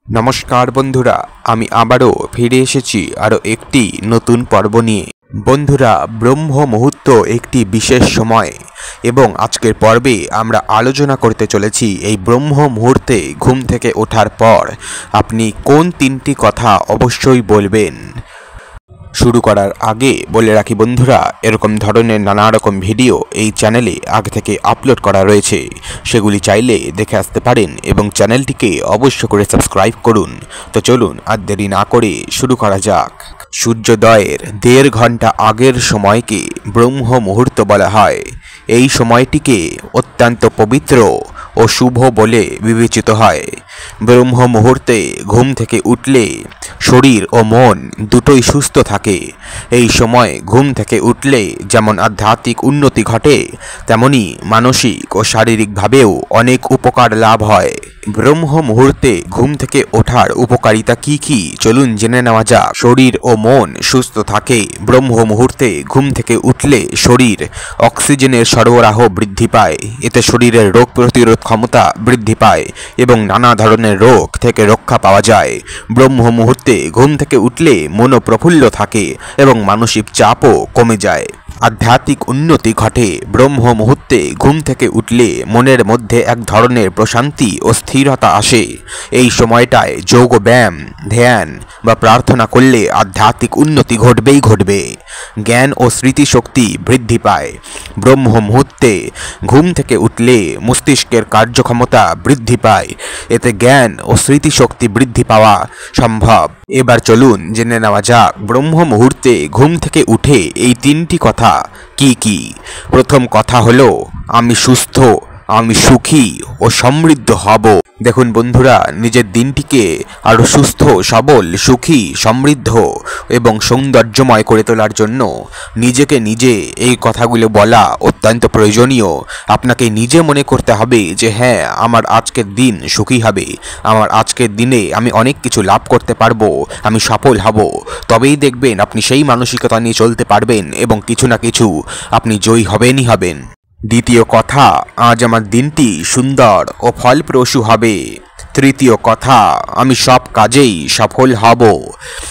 नमस्कार बंधुरा आमी आबारो फिरे एसेछि आरो एकटी नतून पर्व निये। बंधुरा ब्रह्म मुहूर्त एकटी विशेष समय एबं आजकेर पर्वे आमरा आलोचना करते चलेछि एई ब्रह्म मुहूर्ते घुम थेके ओठार पर आपनि कोन तीनटी कथा अवश्यई बोलबेन। शुरू करार आगे बोले राखी बंधुरा एरकम धरनेर नाना रकम भिडियो এই চ্যানেলে আগে থেকে আপলোড করা রয়েছে, সেগুলি চাইলে দেখে আসতে পারেন এবং চ্যানেলটিকে অবশ্য করে সাবস্ক্রাইব করুন। তো চলুন আর দেরি না করে শুরু করা যাক। সূর্যোদয়ের 1.5 ঘন্টা আগের সময়কে ব্রহ্ম মুহূর্ত বলা হয়। এই সময়টিকে অত্যন্ত পবিত্র ও শুভ বলে বিবেচিত হয়। ব্রহ্ম মুহূর্তে ঘুম থেকে উঠলে শরীর ও মন দুটোই সুস্থ থাকে। এই সময় ঘুম থেকে উঠলে যেমন আধ্যাত্মিক উন্নতি ঘটে, তেমনি মানসিক ও শারীরিকভাবেও অনেক উপকার লাভ হয়। ব্রহ্ম মুহূর্তে ঘুম থেকে ওঠার উপকারিতা কি কি চলুন জেনে নেওয়া যাক। শরীর ও মন সুস্থ থাকে। ব্রহ্ম মুহূর্তে ঘুম থেকে উঠলে শরীর অক্সিজেনের সরবরাহ বৃদ্ধি পায়। এতে শরীরের রোগ প্রতিরোধ ক্ষমতা বৃদ্ধি পায় এবং নানা ধরনের রোগ থেকে রক্ষা পাওয়া যায়। ব্রহ্ম মুহূর্তে ঘুম থেকে উঠলে মনও প্রফুল্ল থাকে এবং মানসিক চাপও কমে যায়। আধ্যাত্মিক উন্নতি ঘটে। ব্রহ্ম মুহূর্তে ঘুম থেকে উঠলে মনের মধ্যে এক ধরনের প্রশান্তি ও স্থিরতা আসে। এই সময়টায় যোগ ব্যায়াম, ধ্যান বা প্রার্থনা করলে আধ্যাত্মিক উন্নতি ঘটবে। জ্ঞান ও স্মৃতিশক্তি বৃদ্ধি পায়। ব্রহ্ম মুহূর্তে ঘুম থেকে উঠলে মস্তিষ্কের কার্যক্ষমতা বৃদ্ধি পায়। এতে জ্ঞান ও স্মৃতিশক্তি বৃদ্ধি পাওয়া সম্ভব। এবার চলুন জেনে নেওয়া যাক ব্রহ্ম মুহূর্তে ঘুম থেকে উঠে এই তিনটি কথা কি কি। প্রথম কথা হলো আমি সুস্থ, আমি সুখী ও সমৃদ্ধ হব। দেখুন বন্ধুরা, নিজের দিনটিকে আরও সুস্থ, সবল, সুখী, সমৃদ্ধ এবং সৌন্দর্যময় করে তোলার জন্য নিজেকে নিজে এই কথাগুলো বলা অত্যন্ত প্রয়োজনীয়। আপনাকে নিজে মনে করতে হবে যে হ্যাঁ, আমার আজকের দিন সুখী হবে, আমার আজকের দিনে আমি অনেক কিছু লাভ করতে পারবো, আমি সফল হব। তবেই দেখবেন আপনি সেই মানসিকতা নিয়ে চলতে পারবেন এবং কিছু না কিছু আপনি জয়ী হবেন। দ্বিতীয় কথা, আজ আমার দিনটি সুন্দর ও ফলপ্রসূ হবে। তৃতীয় কথা, আমি সব কাজেই সফল হব।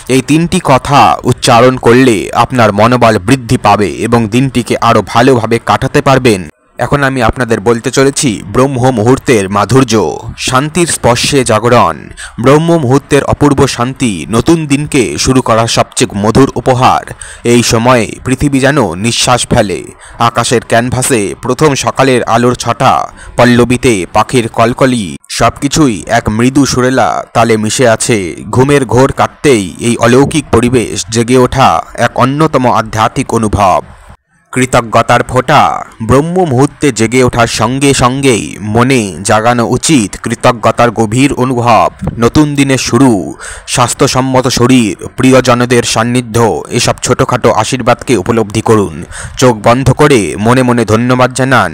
এই তিনটি কথা উচ্চারণ করলে আপনার মনোবল বৃদ্ধি পাবে এবং দিনটিকে আরও ভালোভাবে কাটাতে পারবেন। এখন আমি আপনাদের বলতে চলেছি ব্রহ্ম মুহূর্তের মাধুর্য। শান্তির স্পর্শে জাগরণ। ব্রহ্ম মুহূর্তের অপূর্ব শান্তি নতুন দিনকে শুরু করার সবচেয়ে মধুর উপহার। এই সময়ে পৃথিবী যেন নিঃশ্বাস ফেলে। আকাশের ক্যানভাসে প্রথম সকালের আলোর ছটা, পল্লবীতে পাখির কলকলি, সবকিছুই এক মৃদু সুরেলা তালে মিশে আছে। ঘুমের ঘোর কাটতেই এই অলৌকিক পরিবেশ জেগে ওঠা এক অন্যতম আধ্যাত্মিক অনুভব। কৃতজ্ঞতার ফোঁটা। ব্রহ্ম মুহূর্তে জেগে ওঠার সঙ্গে সঙ্গেই মনে জাগানো উচিত কৃতজ্ঞতার গভীর অনুভব। নতুন দিনের শুরু, স্বাস্থ্যসম্মত শরীর, প্রিয়জনদের সান্নিধ্য, এসব ছোটোখাটো আশীর্বাদকে উপলব্ধি করুন। চোখ বন্ধ করে মনে মনে ধন্যবাদ জানান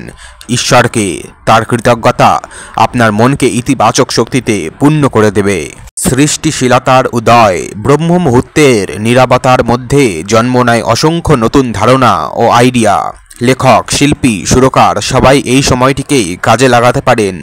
ঈশ্বরকে। তার কৃতজ্ঞতা আপনার মনকে ইতিবাচক শক্তিতে পূর্ণ করে দেবে। সৃষ্টিশীলতার উদয়। ব্রহ্ম মুহূর্তের নীরবতার মধ্যে জন্ম নেয় অসংখ্য নতুন ধারণা ও আইডিয়া। লেখক, শিল্পী, সুরকার সবাই এই সময়টিকেই কাজে লাগাতে পারেন।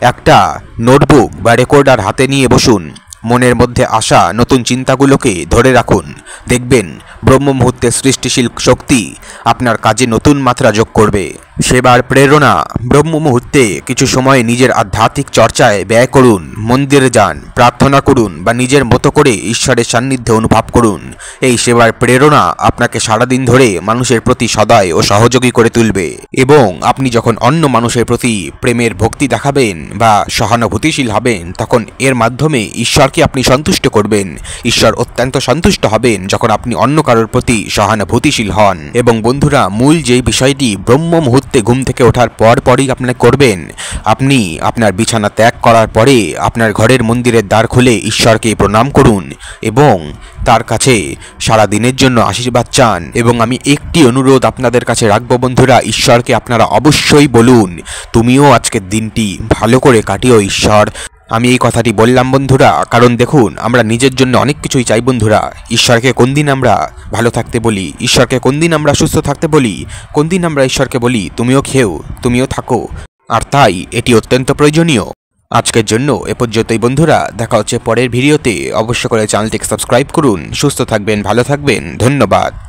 একটা নোটবুক বা রেকর্ডার হাতে নিয়ে বসুন। মনের মধ্যে আসা নতুন চিন্তাগুলোকে ধরে রাখুন। দেখবেন ব্রহ্ম মুহূর্তের সৃষ্টিশীল শক্তি আপনার কাজে নতুন মাত্রা যোগ করবে। সেবার প্রেরণা। ব্রহ্ম মুহূর্তে কিছু সময় নিজের আধ্যাত্মিক চর্চায় ব্যয় করুন। মন্দিরে যান, প্রার্থনা করুন বা নিজের মতো করে ঈশ্বরের সান্নিধ্যে অনুভব করুন। এই সেবার প্রেরণা আপনাকে সারাদিন ধরে মানুষের প্রতি সদয় ও সহযোগী করে তুলবে এবং আপনি যখন অন্য মানুষের প্রতি প্রেমের ভক্তি দেখাবেন বা সহানুভূতিশীল হবেন, তখন এর মাধ্যমে ঈশ্বরকে আপনি সন্তুষ্ট করবেন। ঈশ্বর অত্যন্ত সন্তুষ্ট হবেন যখন আপনি অন্য কারোর প্রতি সহানুভূতিশীল হন। এবং বন্ধুরা, মূল যেই বিষয়টি ব্রহ্ম মুহূর্তে ঘুম থেকে ওঠার পরই আপনি করবেন, আপনি আপনার বিছানা ত্যাগ করার পরে আপনার ঘরের মন্দিরের দ্বার খুলে ঈশ্বরকে প্রণাম করুন এবং তার কাছে সারা দিনের জন্য আশীর্বাদ চান। এবং আমি একটি অনুরোধ আপনাদের কাছে রাখবো বন্ধুরা, ঈশ্বরকে আপনারা অবশ্যই বলুন তুমিও আজকের দিনটি ভালো করে কাটিও ঈশ্বর। আমি এই কথাটি বললাম বন্ধুরা, কারণ দেখুন আমরা নিজের জন্য অনেক কিছুই চাই বন্ধুরা। ঈশ্বরকে কোন দিন আমরা ভালো থাকতে বলি, ঈশ্বরকে কোন দিন আমরা সুস্থ থাকতে বলি, কোন দিন আমরা ঈশ্বরকে বলি তুমিও খেও, তুমিও থাকো। আর তাই এটি অত্যন্ত প্রয়োজনীয়। আজকের জন্য এ পর্যন্তই বন্ধুরা, দেখা হচ্ছে পরের ভিডিওতে। অবশ্য করে চ্যানেলটিকে সাবস্ক্রাইব করুন। সুস্থ থাকবেন, ভালো থাকবেন, ধন্যবাদ।